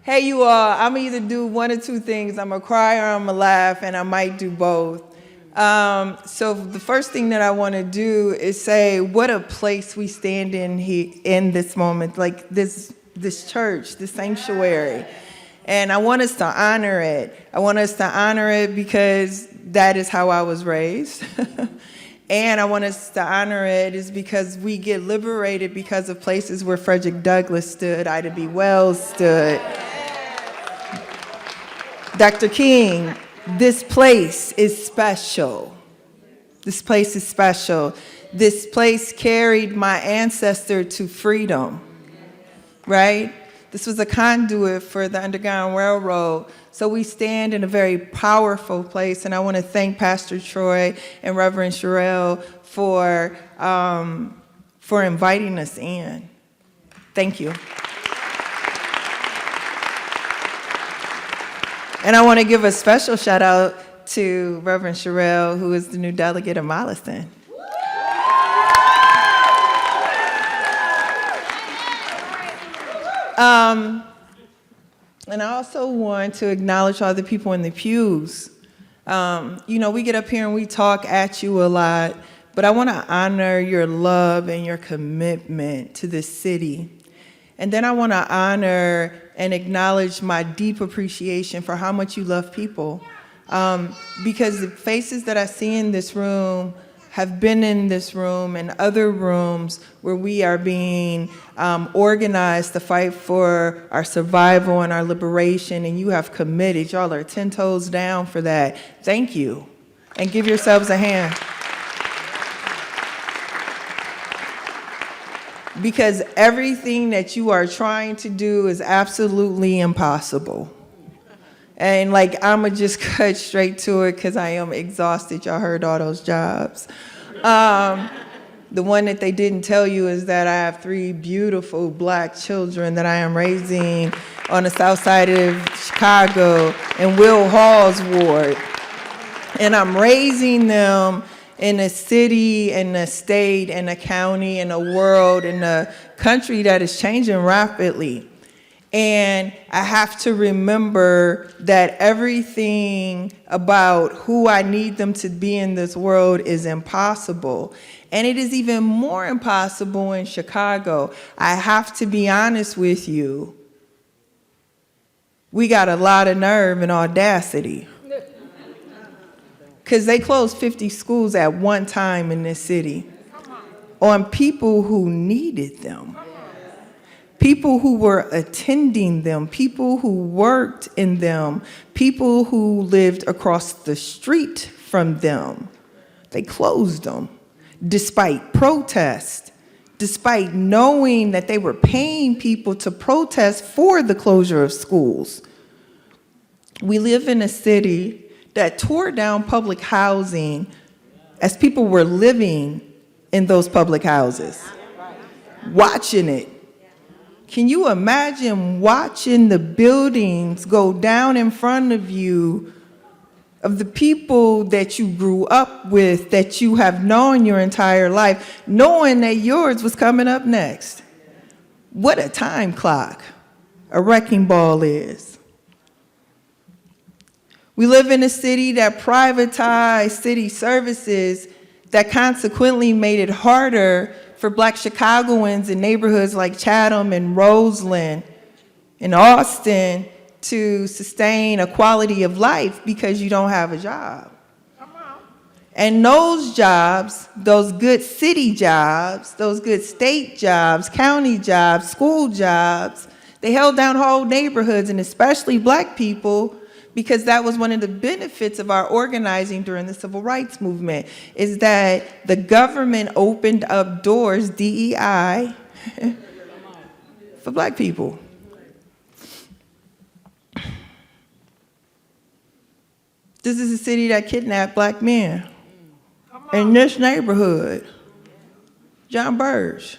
Hey, you all, I'm either do one or two things. I'm going to cry or I'm going to laugh, and I might do both. So the first thing that I want to do is say what a place we stand in here in this moment, like this church, this sanctuary. And I want us to honor it. I want us to honor it because that is how I was raised. And I want us to honor it is because we get liberated because of places where Frederick Douglass stood, Ida B. Wells stood, Dr. King. This place is special. This place is special. This place carried my ancestor to freedom, right? This was a conduit for the Underground Railroad. So we stand in a very powerful place, and I want to thank Pastor Troy and Reverend Sherelle for inviting us in. Thank you. And I want to give a special shout out to Reverend Sherelle, who is the new delegate of Molliston. And I also want to acknowledge all the people in the pews. We get up here and we talk at you a lot, but I want to honor your love and your commitment to this city. And then I want to honor and acknowledge my deep appreciation for how much you love people. Because the faces that I see in this room have been in this room and other rooms where we are being organized to fight for our survival and our liberation, and you have committed. Y'all are 10 toes down for that. Thank you. And give yourselves a hand. Because everything that you are trying to do is absolutely impossible. And I'ma just cut straight to it because I am exhausted. Y'all heard all those jobs. The one that they didn't tell you is that I have 3 beautiful black children that I am raising on the south side of Chicago in Will Hall's ward. And I'm raising them in a city, in a state, in a county, in a world, in a country that is changing rapidly. And I have to remember that everything about who I need them to be in this world is impossible. And it is even more impossible in Chicago. I have to be honest with you. We got a lot of nerve and audacity. Because they closed 50 schools at one time in this city on people who needed them. People who were attending them, people who worked in them, people who lived across the street from them. They closed them despite protest, despite knowing that they were paying people to protest for the closure of schools. We live in a city that tore down public housing as people were living in those public houses, watching it. Can you imagine watching the buildings go down in front of you, of the people that you grew up with, that you have known your entire life, knowing that yours was coming up next? What a time clock a wrecking ball is. We live in a city that privatized city services that consequently made it harder for Black Chicagoans in neighborhoods like Chatham and Roseland and Austin to sustain a quality of life because you don't have a job. And those jobs, those good city jobs, those good state jobs, county jobs, school jobs, they held down whole neighborhoods, and especially Black people, because that was one of the benefits of our organizing during the Civil Rights Movement, is that the government opened up doors, DEI, for Black people. This is a city that kidnapped Black men. In this neighborhood, John Burge.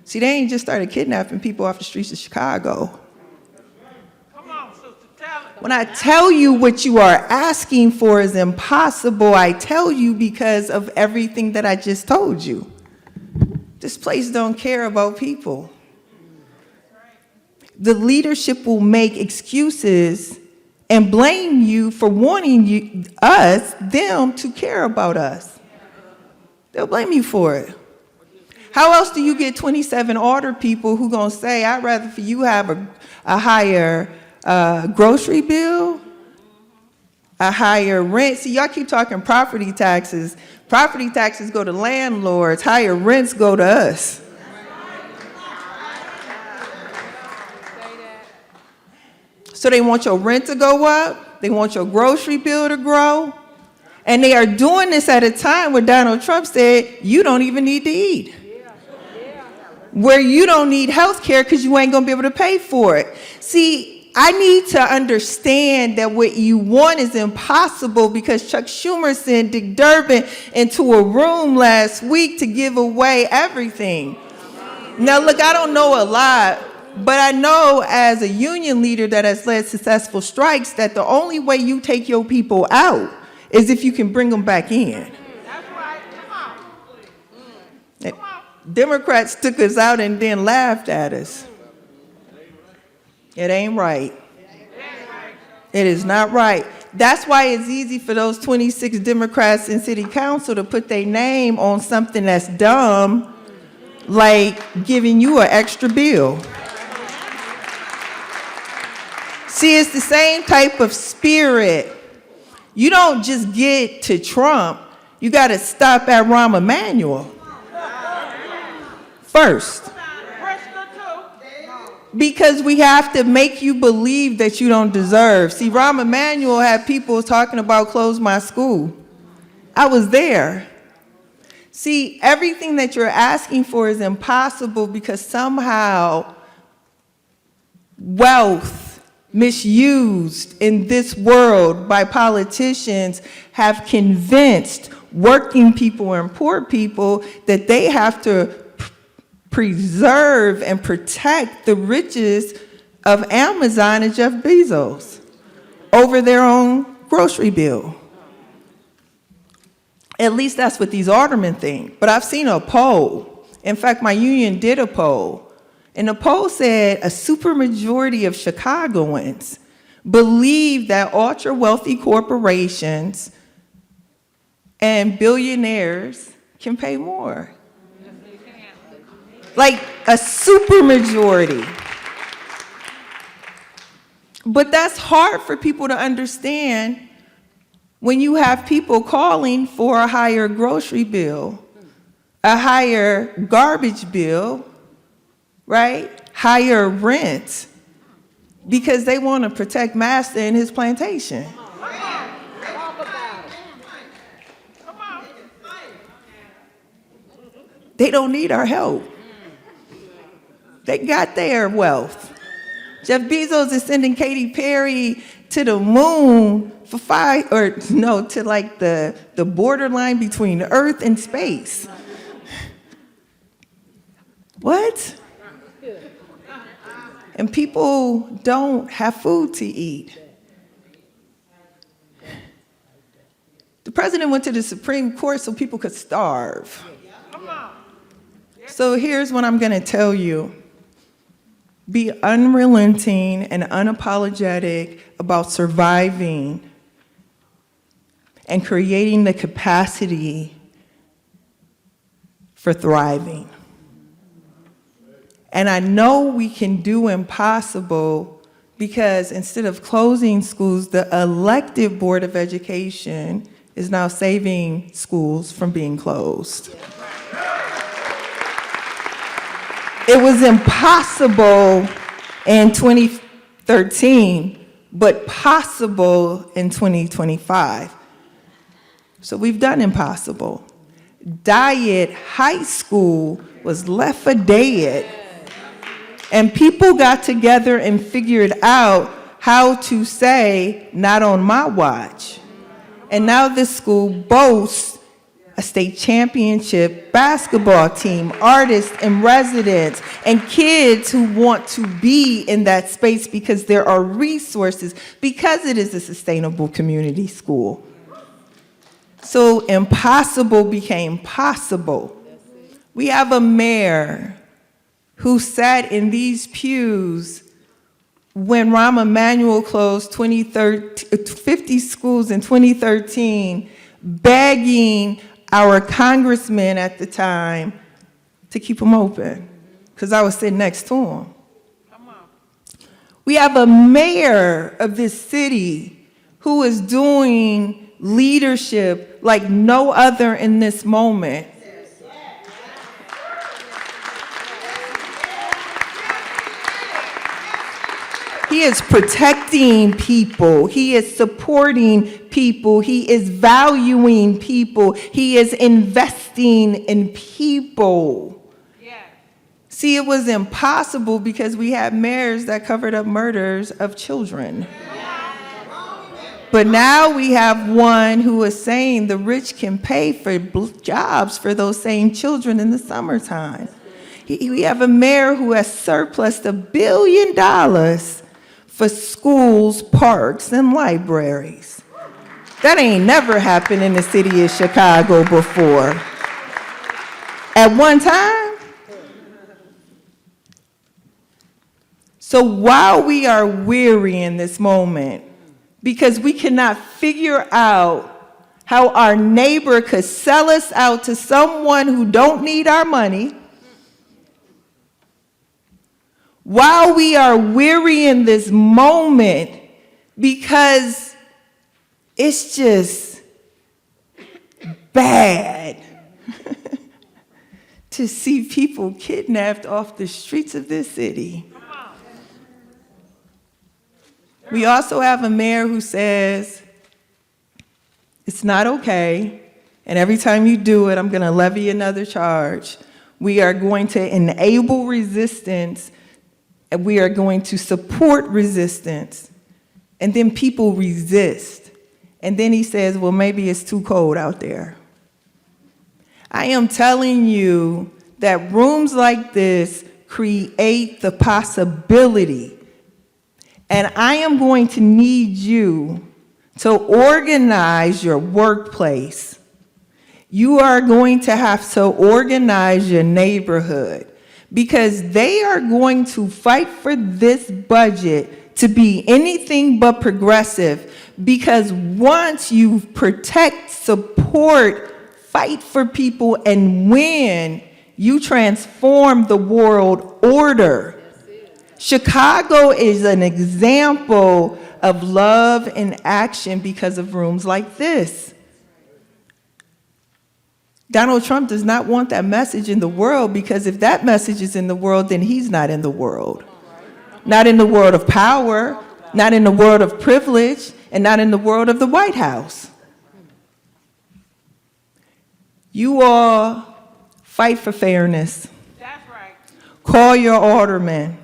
See, they ain't just started kidnapping people off the streets of Chicago. When I tell you what you are asking for is impossible, I tell you because of everything that I just told you. This place don't care about people. the leadership will make excuses and blame you for wanting them to care about us. They'll blame you for it. How else do you get 27 older people who gonna say, I'd rather for you have a higher grocery bill, a higher rent? See, y'all keep talking property taxes. Property taxes go to landlords, higher rents go to us. So they want your rent to go up, they want your grocery bill to grow, and they are doing this at a time where Donald Trump said, you don't even need to eat. Where you don't need health care because you ain't gonna be able to pay for it. See, I need to understand that what you want is impossible because Chuck Schumer sent Dick Durbin into a room last week to give away everything. Now look, I don't know a lot, but I know as a union leader that has led successful strikes that the only way you take your people out is if you can bring them back in. That's right. Come on. Democrats took us out and then laughed at us. It ain't right. It is not right. That's why it's easy for those 26 Democrats in city council to put their name on something that's dumb, like giving you an extra bill. See, it's the same type of spirit. You don't just get to Trump. You got to stop at Rahm Emanuel first. Because we have to make you believe that you don't deserve. See, Rahm Emanuel had people talking about close my school. I was there. See, everything that you're asking for is impossible because somehow wealth misused in this world by politicians have convinced working people and poor people that they have to preserve and protect the riches of Amazon and Jeff Bezos over their own grocery bill. At least that's what these aldermen think. But I've seen a poll. In fact, my union did a poll. And the poll said a supermajority of Chicagoans believe that ultra-wealthy corporations and billionaires can pay more. Like a supermajority. But that's hard for people to understand when you have people calling for a higher grocery bill, a higher garbage bill, right? Higher rent, because they want to protect Master and his plantation. They don't need our help. They got their wealth. Jeff Bezos is sending Katy Perry to the moon for to like the borderline between Earth and space. What? And people don't have food to eat. The president went to the Supreme Court so people could starve. So here's what I'm going to tell you. Be unrelenting and unapologetic about surviving and creating the capacity for thriving. And I know we can do impossible because instead of closing schools, the elected Board of Education is now saving schools from being closed. It was impossible in 2013, but possible in 2025. So we've done impossible. Diet High School was left for dead. And people got together and figured out how to say, not on my watch. And now this school boasts a state championship basketball team, artists and residents, and kids who want to be in that space because there are resources, because it is a sustainable community school. So impossible became possible. We have a mayor who sat in these pews when Rahm Emanuel closed 50 schools in 2013, begging our congressman at the time to keep them open, because I was sitting next to him. We have a mayor of this city who is doing leadership like no other in this moment. He is protecting people. He is supporting people. He is valuing people. He is investing in people. Yeah. See, it was impossible because we had mayors that covered up murders of children. But now we have one who is saying the rich can pay for jobs for those same children in the summertime. We have a mayor who has surplused $1 billion for schools, parks, and libraries. That ain't never happened in the city of Chicago before. At one time. So while we are weary in this moment, because we cannot figure out how our neighbor could sell us out to someone who don't need our money, while we are weary in this moment, because it's just bad to see people kidnapped off the streets of this city. We also have a mayor who says, it's not okay, and every time you do it, I'm going to levy another charge. We are going to enable resistance, and we are going to support resistance. And then people resist. And then he says, well, maybe it's too cold out there. I am telling you that rooms like this create the possibility. And I am going to need you to organize your workplace. You are going to have to organize your neighborhood, because they are going to fight for this budget to be anything but progressive. Because once you protect, support, fight for people, and win, you transform the world order. Chicago is an example of love in action because of rooms like this. Donald Trump does not want that message in the world, because if that message is in the world, then he's not in the world. Not in the world of power, not in the world of privilege, and not in the world of the White House. You all fight for fairness. That's right. Call your alderman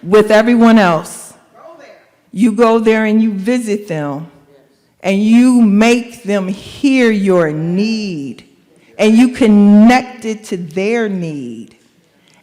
with everyone else. You go there and you visit them, and you make them hear your need. And you connect it to their need.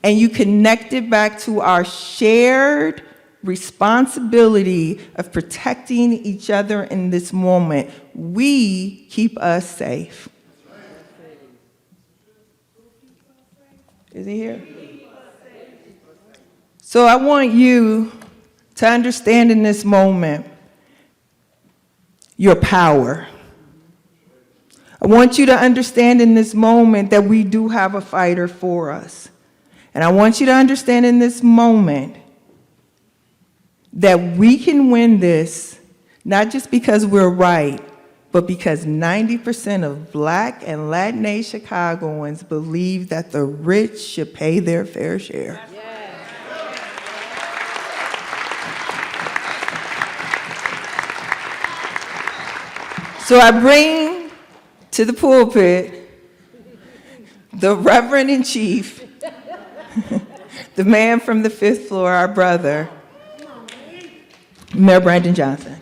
And you connect it back to our shared responsibility of protecting each other in this moment. We keep us safe. Is he here? So I want you to understand in this moment your power. I want you to understand in this moment that we do have a fighter for us. And I want you to understand in this moment that we can win this, not just because we're right, but because 90% of Black and Latinx Chicagoans believe that the rich should pay their fair share. So I bring to the pulpit the Reverend in Chief, the man from the 5th floor, our brother, Mayor Brandon Johnson.